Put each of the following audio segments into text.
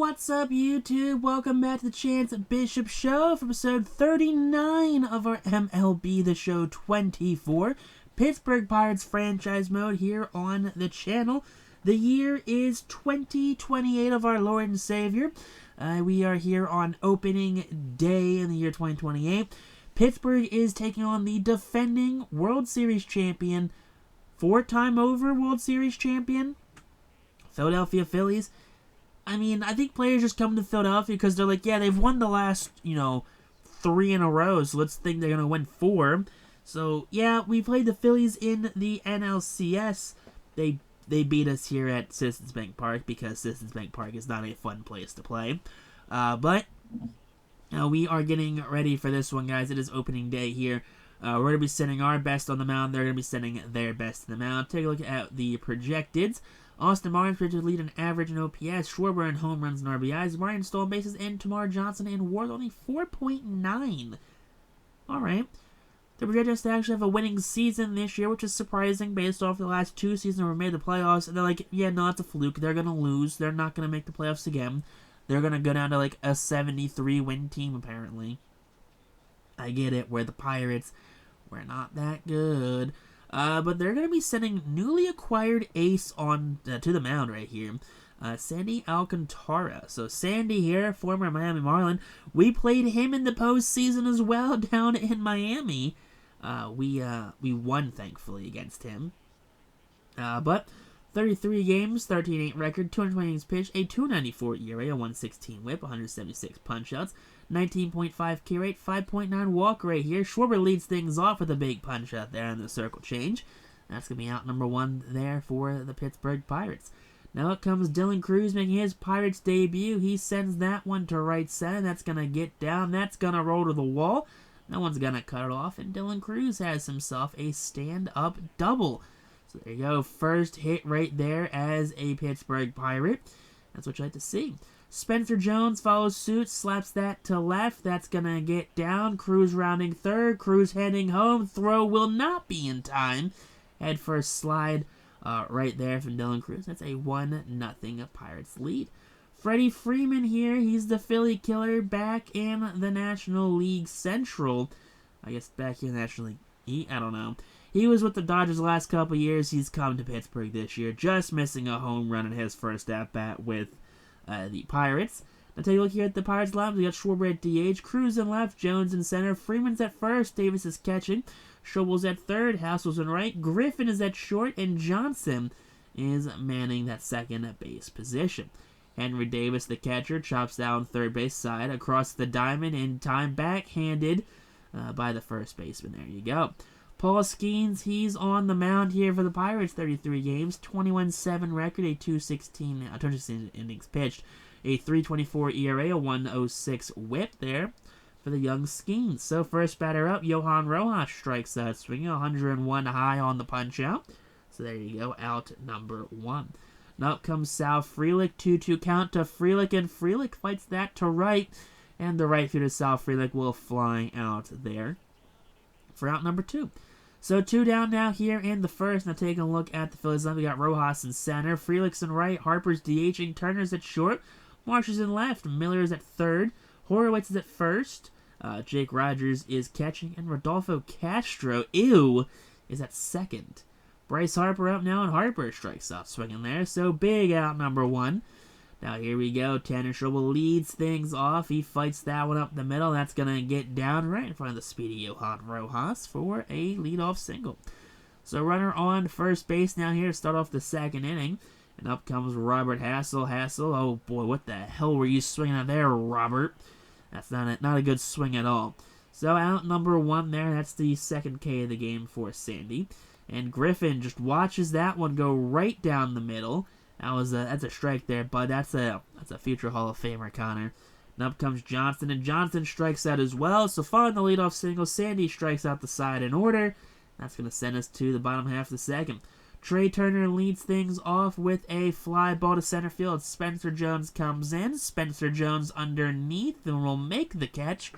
What's up, YouTube? Welcome back to the Chance Bishop Show for episode 39 of our MLB The Show 24 Pittsburgh Pirates franchise mode here on the channel. The year is 2028 of our Lord and Savior. We are here on opening day in the year 2028. Pittsburgh is taking on the defending World Series champion, four-time over World Series champion, Philadelphia Phillies. I mean, I think players just come to Philadelphia because they're like, yeah, they've won the last, 3 in a row, so let's think they're going to win 4. So, yeah, we played the Phillies in the NLCS. They beat us here at Citizens Bank Park because Citizens Bank Park is not a fun place to play. But we are getting ready for this one, guys. It is opening day here. We're going to be sending our best on the mound. They're going to be sending their best on the mound. Take a look at the projecteds. Austin Barnes projected lead in average and OPS, Schwarber in home runs and RBIs, Ryan stolen bases, and Tamar Johnson and Ward only 4.9. Alright. They're projected us to actually have a winning season this year, which is surprising based off the last 2 seasons where we made the playoffs. And they're like, yeah, no, it's a fluke. They're going to lose. They're not going to make the playoffs again. They're going to go down to like a 73-win team, apparently. I get it. We're the Pirates. We're not that good. But they're going to be sending newly acquired ace on to the mound right here. Sandy Alcantara. So Sandy here, former Miami Marlin. We played him in the postseason as well down in Miami. We won, thankfully, against him. But 33 games, 13-8 record, 220 innings pitched, a 2.94 ERA, a 1.16 WHIP, 176 punch-outs, 19.5 K rate, 5.9 walk rate here. Schwarber leads things off with a big punch-out there on the circle change. That's going to be out number 1 there for the Pittsburgh Pirates. Now up comes Dylan Cruz making his Pirates debut. He sends that one to right center. That's going to get down. That's going to roll to the wall. No one's going to cut it off, and Dylan Cruz has himself a stand-up double. So there you go, first hit right there as a Pittsburgh Pirate. That's what you like to see. Spencer Jones follows suit, slaps that to left. That's going to get down. Cruz rounding third. Cruz heading home. Throw will not be in time. Head first slide right there from Dylan Cruz. That's a 1-0 Pirates lead. Freddie Freeman here. He's the Philly killer back in the National League Central. I guess back in the National League. I don't know. He was with the Dodgers the last couple years. He's come to Pittsburgh this year, just missing a home run in his first at-bat with the Pirates. Now take a look here at the Pirates lineup. We got Schwarber at DH, Cruz in left, Jones in center, Freeman's at first, Davis is catching, Schobel's at third, Hassel's in right, Griffin is at short, and Johnson is manning that second base position. Henry Davis, the catcher, chops down third base side across the diamond in time, backhanded by the first baseman. There you go. Paul Skeens, he's on the mound here for the Pirates, 33 games, 21-7 record, a 216 innings pitched, a 3.24 ERA, a 1.06 WHIP there for the young Skeens. So first batter up, Johan Rojas strikes out, swinging 101 high on the punch-out. So there you go, out number 1. Now up comes Sal Frelick, 2-2 count to Frelick, and Frelick fights that to right, and the right fielder Sal Frelick will fly out there for out number 2. So 2 down now here in the first. Now taking a look at the Phillies line, we got Rojas in center, Frelick's in right, Harper's DHing, Turner's at short, Marsh is in left, Miller's at third, Horowitz is at first, Jake Rogers is catching, and Rodolfo Castro, is at second. Bryce Harper up now, and Harper strikes out swinging there, so big out number 1. Now here we go, Tanner Schobel leads things off. He fights that one up the middle. That's going to get down right in front of the speedy Johan Rojas for a leadoff single. So runner on first base now here to start off the second inning. And up comes Robert Hassel. Hassel, oh boy, what the hell were you swinging at there, Robert? That's not a good swing at all. So out number 1 there. That's the second K of the game for Sandy. And Griffin just watches that one go right down the middle. That's a strike there, bud. That's a future Hall of Famer, Connor. And up comes Johnson, and Johnson strikes out as well. So following the leadoff single, Sandy strikes out the side in order. That's going to send us to the bottom half of the second. Trey Turner leads things off with a fly ball to center field. Spencer Jones comes in. Spencer Jones underneath and will make the catch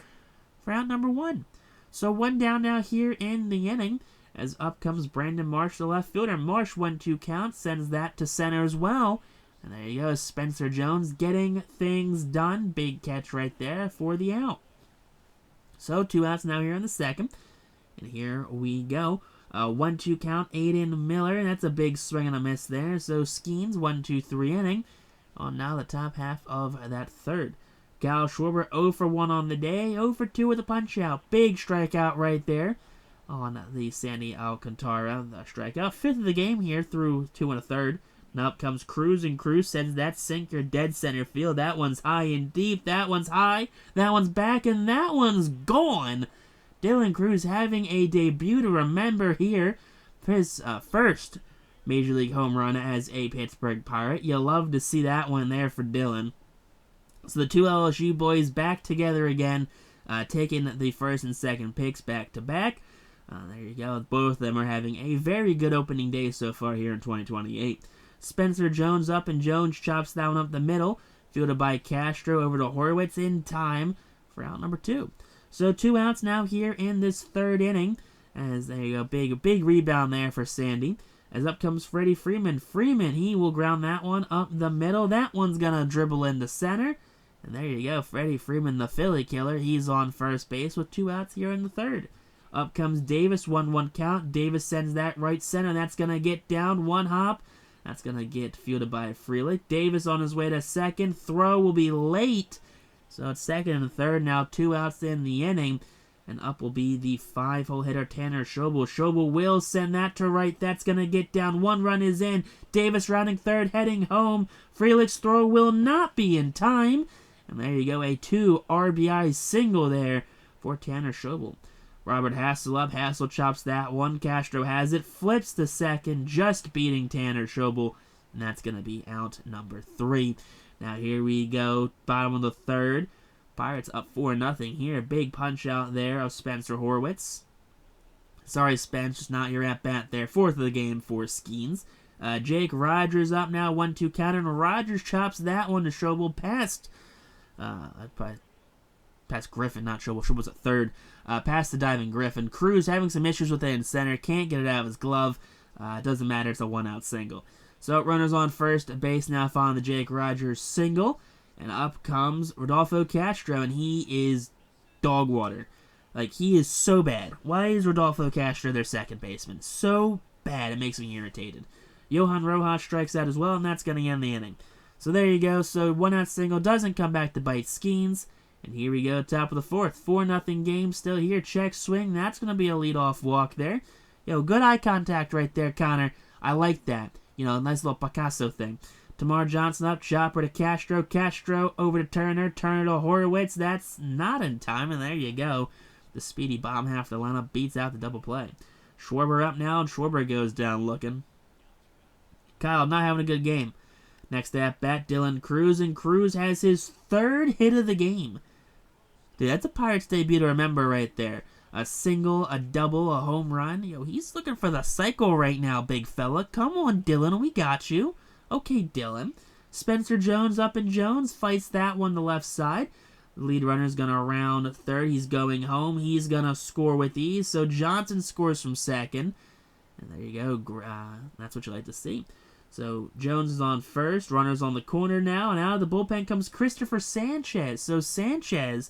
for out number 1. So 1 down now here in the inning. As up comes Brandon Marsh, the left fielder. Marsh 1-2 count, sends that to center as well. And there you go, Spencer Jones getting things done. Big catch right there for the out. So 2 outs now here in the second. And here we go. 1-2 count, Aiden Miller. That's a big swing and a miss there. So Skeens, 1-2-3 inning. On now the top half of that third. Kyle Schwarber 0 for 1 on the day. 0 for 2 with a punch out. Big strikeout right there on the Sandy Alcantara. The strikeout. 5th of the game here through 2 1/3. Now up comes Cruz, and Cruz sends that sinker dead center field. That one's high and deep. That one's high. That one's back, and that one's gone. Dylan Cruz having a debut to remember here. His first Major League home run as a Pittsburgh Pirate. You love to see that one there for Dylan. So the 2 LSU boys back together again, taking the first and second picks back to back. There you go. Both of them are having a very good opening day so far here in 2028. Spencer Jones up, and Jones chops that one up the middle. Fielded by Castro over to Horwitz in time for out number 2. So 2 outs now here in this third inning. As there you go, big rebound there for Sandy. As up comes Freddie Freeman. Freeman, he will ground that one up the middle. That one's going to dribble into center. And there you go, Freddie Freeman, the Philly killer. He's on first base with 2 outs here in the third. Up comes Davis, 1-1 count. Davis sends that right center. That's going to get down 1 hop. That's going to get fielded by Frelick. Davis on his way to second. Throw will be late. So it's second and third. Now 2 outs in the inning. And up will be the 5-hole hitter, Tanner Schobel. Schobel will send that to right. That's going to get down. 1 run is in. Davis rounding third, heading home. Frelick's throw will not be in time. And there you go, a 2 RBI single there for Tanner Schobel. Robert Hassel up. Hassel chops that one. Castro has it. Flips to second, just beating Tanner Schobel. And that's going to be out number 3. Now here we go, bottom of the third. Pirates up 4-0 here. Big punch out there of Spencer Horwitz. Sorry, Spence, just not your at-bat there. 4th of the game for Skeens. Jake Rogers up now, 1-2 count, and Rogers chops that one to Schobel past Griffin, not Schobel. Schobel's at third. Past the diving Griffin. Cruz having some issues with it in center. Can't get it out of his glove. Doesn't matter. It's a 1-out single. So runners on first base now following the Jake Rogers single. And up comes Rodolfo Castro, and he is dog water. Like, he is so bad. Why is Rodolfo Castro their second baseman? So bad, it makes me irritated. Johan Rojas strikes out as well, and that's going to end the inning. So there you go. So 1-out single doesn't come back to bite Skeens. And here we go, top of the fourth. 4-0 game still here. Check swing. That's going to be a leadoff walk there. Yo, good eye contact right there, Connor. I like that. You know, a nice little Picasso thing. Tamar Johnson up, chopper to Castro. Castro over to Turner. Turner to Horwitz. That's not in time, and there you go. The speedy bottom half of the lineup beats out the double play. Schwarber up now, and Schwarber goes down looking. Kyle not having a good game. Next at bat, Dylan Cruz, and Cruz has his 3rd hit of the game. Dude, that's a Pirates debut to remember right there. A single, a double, a home run. Yo, he's looking for the cycle right now, big fella. Come on, Dylan, we got you. Okay, Dylan. Spencer Jones up, and Jones fights that one to left side. The lead runner's going to round third. He's going home. He's going to score with ease. So Johnson scores from second. And there you go. That's what you like to see. So Jones is on first. Runner's on the corner now. And out of the bullpen comes Christopher Sanchez. So Sanchez,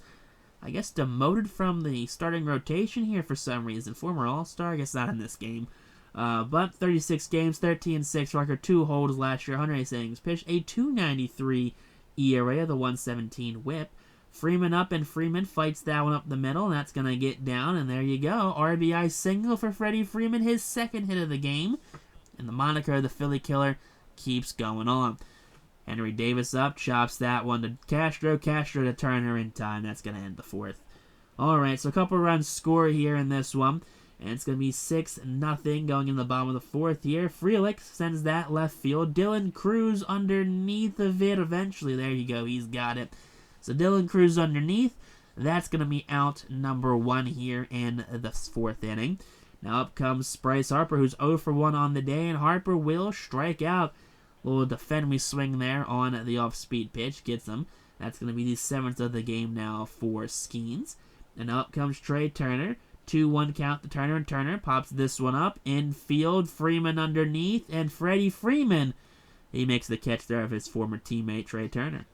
I guess, demoted from the starting rotation here for some reason. Former All-Star. I guess not in this game. But 36 games, 13-6 record, 2 holds last year, 108 innings pitched, a 2.93 ERA, the 117 whip. Freeman up, and Freeman fights that one up the middle, and that's going to get down, and there you go. RBI single for Freddie Freeman, his 2nd hit of the game. And the moniker of the Philly Killer keeps going on. Henry Davis up, chops that one to Castro. Castro to Turner in time. That's going to end the 4th. Alright, so a couple runs score here in this one. And it's going to be 6-0 going in the bottom of the 4th here. Frelick sends that left field. Dylan Cruz underneath of it eventually. There you go. He's got it. So Dylan Cruz underneath. That's going to be out number 1 here in the 4th inning. Now up comes Bryce Harper, who's 0 for 1 on the day. And Harper will strike out. Little defend me swing there on the off-speed pitch. Gets him. That's going to be the 7th of the game now for Skeens. And up comes Trey Turner. 2-1 count to Turner, and Turner pops this one up. Infield, Freeman underneath, and Freddie Freeman He makes the catch there of his former teammate, Trey Turner.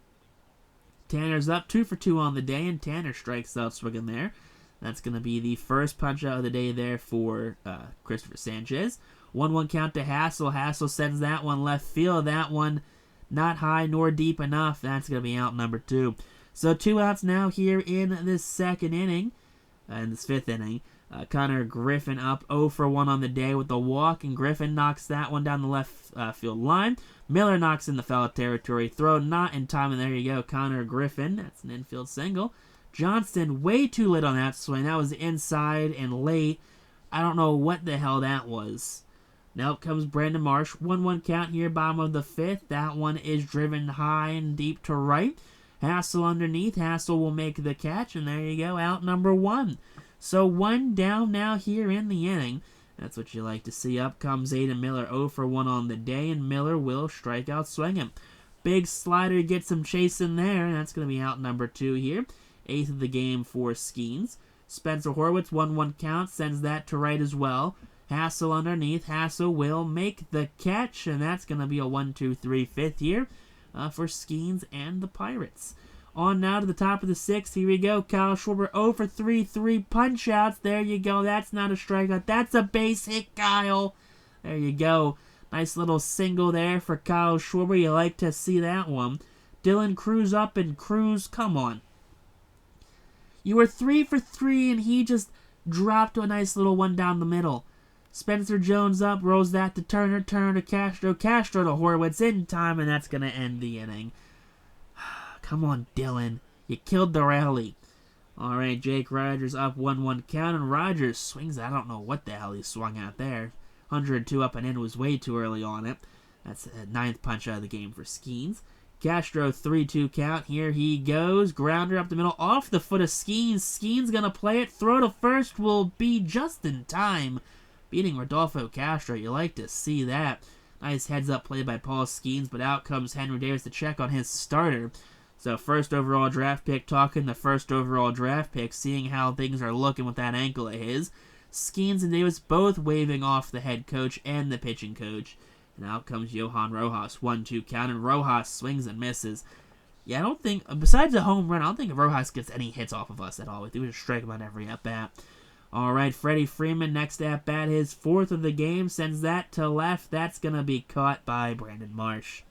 Tanner's up 2 for 2 on the day, and Tanner strikes out swinging there. That's going to be the first punch out of the day there for Christopher Sanchez. 1-1 count to Hassel. Hassel sends that one left field. That one not high nor deep enough. That's going to be out number 2. So 2 outs now here in this second inning, in this fifth inning. Connor Griffin up 0 for 1 on the day with the walk, and Griffin knocks that one down the left field line. Miller knocks in the foul territory. Throw not in time, and there you go. Connor Griffin, that's an infield single. Johnston way too late on that swing. That was inside and late. I don't know what the hell that was. Now up comes Brandon Marsh. 1-1 count here, bottom of the fifth. That one is driven high and deep to right. Hassel underneath. Hassel will make the catch, and there you go, out number 1. So 1 down now here in the inning. That's what you like to see. Up comes Aiden Miller, 0 for 1 on the day, and Miller will strike out swinging. Big slider gets some chasing there, and that's going to be out number 2 here. 8th of the game for Skeens. Spencer Horwitz, 1-1 count, sends that to right as well. Hassel underneath. Hassel will make the catch, and that's going to be a 1-2-3 fifth here for Skeens and the Pirates. On now to the top of the 6th. Here we go. Kyle Schwarber 0 for 3 punch-outs. There you go. That's not a strikeout. That's a base hit, Kyle. There you go. Nice little single there for Kyle Schwarber. You like to see that one. Dylan Cruz up, and Cruz, come on. You were 3 for 3, and he just dropped a nice little one down the middle. Spencer Jones up, rolls that to Turner. Turner to Castro. Castro to Horwitz in time, and that's going to end the inning. Come on, Dylan. You killed the rally. All right, Jake Rogers up 1-1 count, and Rogers swings. I don't know what the hell he swung at there. 102 up and in was way too early on it. That's the 9th punch out of the game for Skeens. Castro 3-2 count. Here he goes. Grounder up the middle off the foot of Skeens. Skeens going to play it. Throw to first will be just in time. Beating Rodolfo Castro. You like to see that. Nice heads-up play by Paul Skeens, but out comes Henry Davis to check on his starter. So first overall draft pick, talking the first overall draft pick, seeing how things are looking with that ankle of his. Skeens and Davis both waving off the head coach and the pitching coach. And out comes Johan Rojas, 1-2 count, and Rojas swings and misses. Yeah, I don't think, besides a home run, I don't think Rojas gets any hits off of us at all. We just strike him on every at-bat. All right, Freddie Freeman, next at-bat, his 4th of the game, sends that to left. That's going to be caught by Brandon Marsh.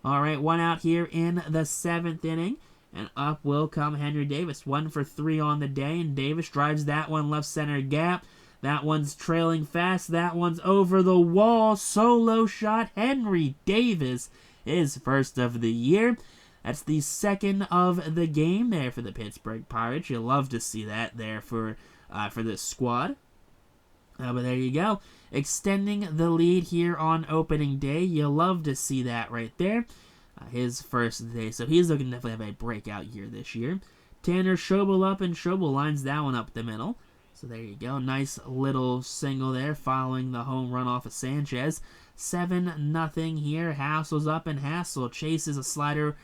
All right, 1 out here in the 7th inning, and up will come Henry Davis. 1 for 3 on the day, and Davis drives that one left center gap. That one's trailing fast. That one's over the wall. Solo shot. Henry Davis is first of the year. That's the 2nd of the game there for the Pittsburgh Pirates. You love to see that there for this squad. But there you go. Extending the lead here on opening day. You love to see that right there. His first day. So he's looking to definitely have a breakout year this year. Tanner Schobel up, and Schobel lines that one up the middle. So there you go. Nice little single there following the home run off of Sanchez. 7-0 here. Hassel's up, and Hassel chases a slider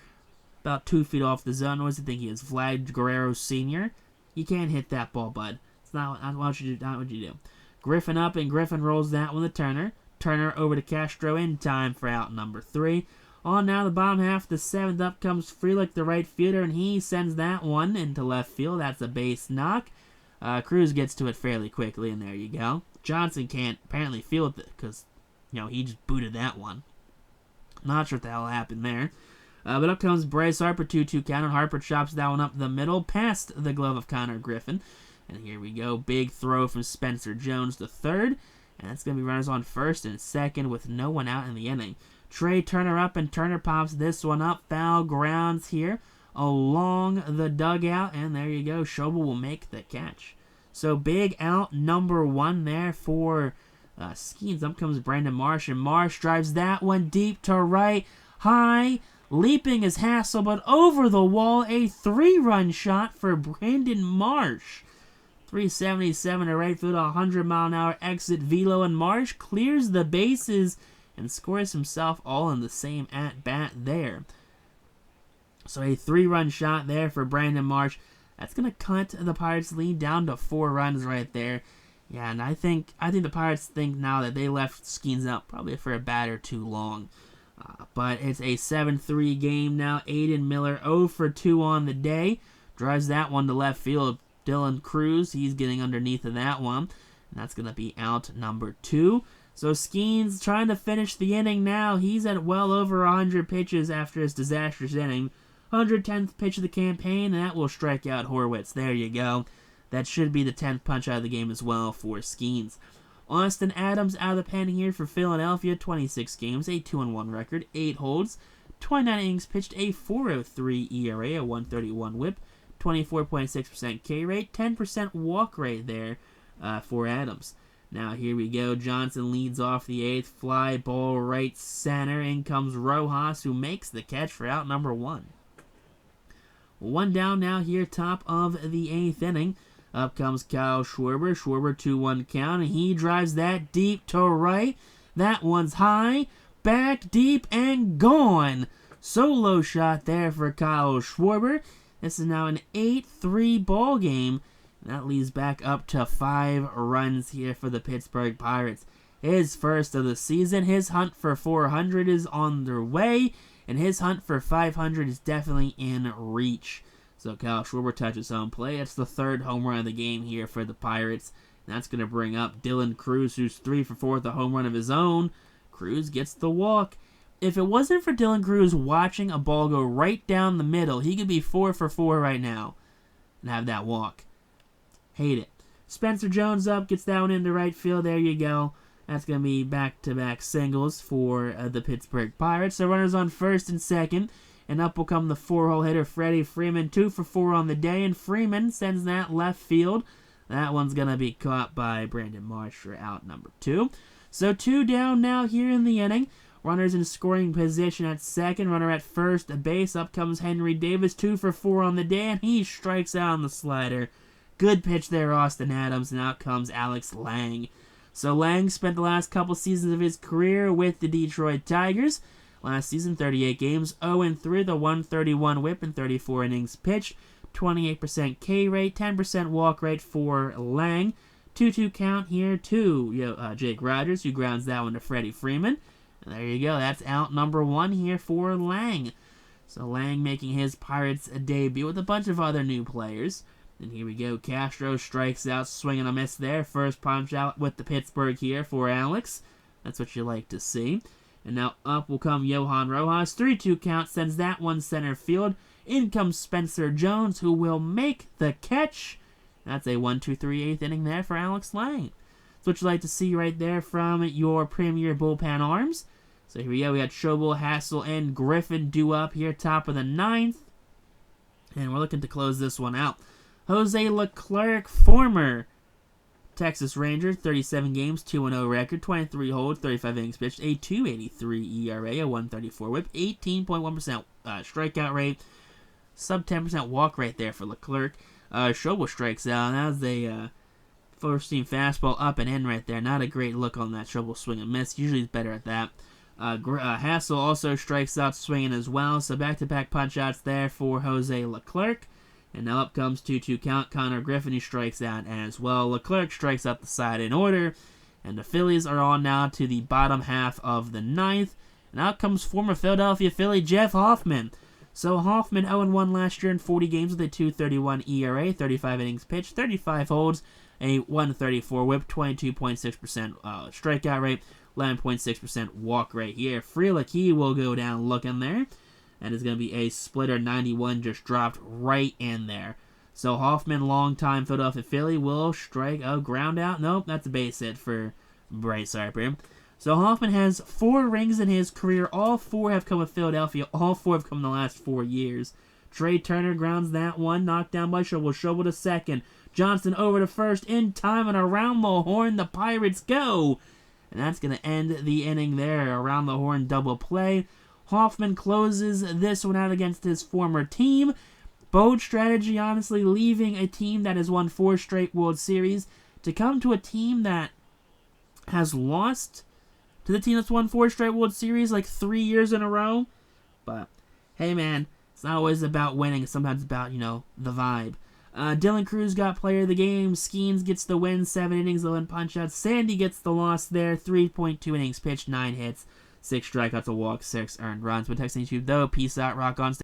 about 2 feet off the zone. What does he think he is? Vlad Guerrero Sr.? You can't hit that ball, bud. It's not what you do. Griffin up, and Griffin rolls that one to Turner. Turner over to Castro in time for out number 3. On now the bottom half of the 7th, up comes Frelick, the right fielder, and he sends that one into left field. That's a base knock. Cruz gets to it fairly quickly, and there you go. Johnson can't apparently field it because, he just booted that one. Not sure what the hell happened there. But up comes Bryce Harper, 2-2 count, and Harper chops that one up the middle past the glove of Connor Griffin. And here we go. Big throw from Spencer Jones to third. And that's going to be runners on first and second with no one out in the inning. Trey Turner up, and Turner pops this one up. Foul grounds here along the dugout. And there you go. Schobel will make the catch. So big out number 1 there for Skeens. Up comes Brandon Marsh, and Marsh drives that one deep to right. High. Leaping is Hassel, but over the wall. A 3-run shot for Brandon Marsh. 377 to right field, 100-mile-an-hour exit velo, and Marsh clears the bases and scores himself all in the same at-bat there. So a 3-run shot there for Brandon Marsh. That's going to cut the Pirates' lead down to 4 runs right there. Yeah, and I think the Pirates think now that they left Skeens out probably for a batter too long. But it's a 7-3 game now. Aiden Miller 0 for 2 on the day. Drives that one to left field. Dylan Cruz, he's getting underneath of that one. And that's going to be out number 2. So Skeens trying to finish the inning now. He's at well over 100 pitches after his disastrous inning. 110th pitch of the campaign, and that will strike out Horwitz. There you go. That should be the 10th punch out of the game as well for Skeens. Austin Adams out of the pen here for Philadelphia. 26 games, a 2-1 record, 8 holds, 29 innings pitched, a 4.03 ERA, a 1.31 WHIP, 24.6% K rate, 10% walk rate there for Adams. Now here we go. Johnson leads off the 8th. Fly ball right center. In comes Rojas, who makes the catch for out number 1. 1 down now here, top of the 8th inning. Up comes Kyle Schwarber. Schwarber 2-1 count, and he drives that deep to right. That one's high, back deep, and gone. Solo shot there for Kyle Schwarber. This is now an 8-3 ball game. That leads back up to 5 runs here for the Pittsburgh Pirates. His first of the season. His hunt for 400 is on their way, and his hunt for 500 is definitely in reach. So Kyle Schwarber touches home play. It's the 3rd home run of the game here for the Pirates. And that's going to bring up Dylan Cruz, who's 3 for 4 with a home run of his own. Cruz gets the walk. If it wasn't for Dylan Cruz watching a ball go right down the middle, he could be 4 for 4 right now and have that walk. Hate it. Spencer Jones up, gets that one into right field. There you go. That's going to be back-to-back singles for the Pittsburgh Pirates. So runners on first and second. And up will come the 4-hole hitter, Freddie Freeman. 2 for 4 on the day. And Freeman sends that left field. That one's going to be caught by Brandon Marsh for out number 2. So 2 down now here in the inning. Runners in scoring position at second. Runner at first base. Up comes Henry Davis. 2 for 4 on the day. And he strikes out on the slider. Good pitch there, Austin Adams, and out comes Alex Lang. So Lang spent the last couple seasons of his career with the Detroit Tigers. Last season, 38 games, 0-3, the 131 whip and 34 innings pitched, 28% K rate, 10% walk rate for Lang. 2-2 count here to Jake Rogers, who grounds that one to Freddie Freeman. And there you go, that's out number 1 here for Lang. So Lang making his Pirates debut with a bunch of other new players. And here we go. Castro strikes out, swing and a miss there. First punch out with the Pittsburgh here for Alex. That's what you like to see. And now up will come Johan Rojas. 3-2 count, sends that one center field. In comes Spencer Jones, who will make the catch. That's a 1-2-3 8th inning there for Alex Lang. That's what you like to see right there from your premier bullpen arms. So here we go. We got Schobel, Hassel, and Griffin due up here, top of the 9th. And we're looking to close this one out. Jose Leclerc, former Texas Ranger, 37 games, 2-0 record, 23 holds, 35 innings pitched, a 2.83 ERA, a 1.34 whip, 18.1% strikeout rate, sub 10% walk rate there for Leclerc. Schobel strikes out. That was a first-team fastball up and in right there. Not a great look on that Schobel swing and miss. Usually he's better at that. Hassel also strikes out swinging as well. So back-to-back punch-outs there for Jose Leclerc. And now up comes 2-2 count. Connor Griffin, who strikes out as well. Leclerc strikes out the side in order. And the Phillies are on now to the bottom half of the 9th. And out comes former Philadelphia Philly Jeff Hoffman. So Hoffman 0-1 last year in 40 games with a 2.31 ERA, 35 innings pitched, 35 holds, a 1.34 whip, 22.6% strikeout rate, 11.6% walk rate here. Frelick, he will go down looking there. And it's going to be a splitter 91 just dropped right in there. So Hoffman, longtime Philadelphia Philly, will strike a ground out. Nope, that's a base hit for Bryce Harper. So Hoffman has 4 rings in his career. All 4 have come with Philadelphia. All 4 have come in the last 4 years. Trey Turner grounds that one. Knocked down by Schobel. Schobel to second. Johnson over to first. In time and around the horn, the Pirates go. And that's going to end the inning there. Around the horn double play. Hoffman closes this one out against his former team. Bold strategy, honestly, leaving a team that has won 4 straight World Series to come to a team that has lost to the team that's won 4 straight World Series like 3 years in a row. But, hey man, it's not always about winning. It's sometimes about, the vibe. Dylan Cruz got player of the game. Skeens gets the win, 7 innings, 11 punch-outs. Sandy gets the loss there, 3.2 innings pitched, 9 hits. 6 strikeouts, a walk, 6 earned runs. But texting YouTube though, peace out, rock on.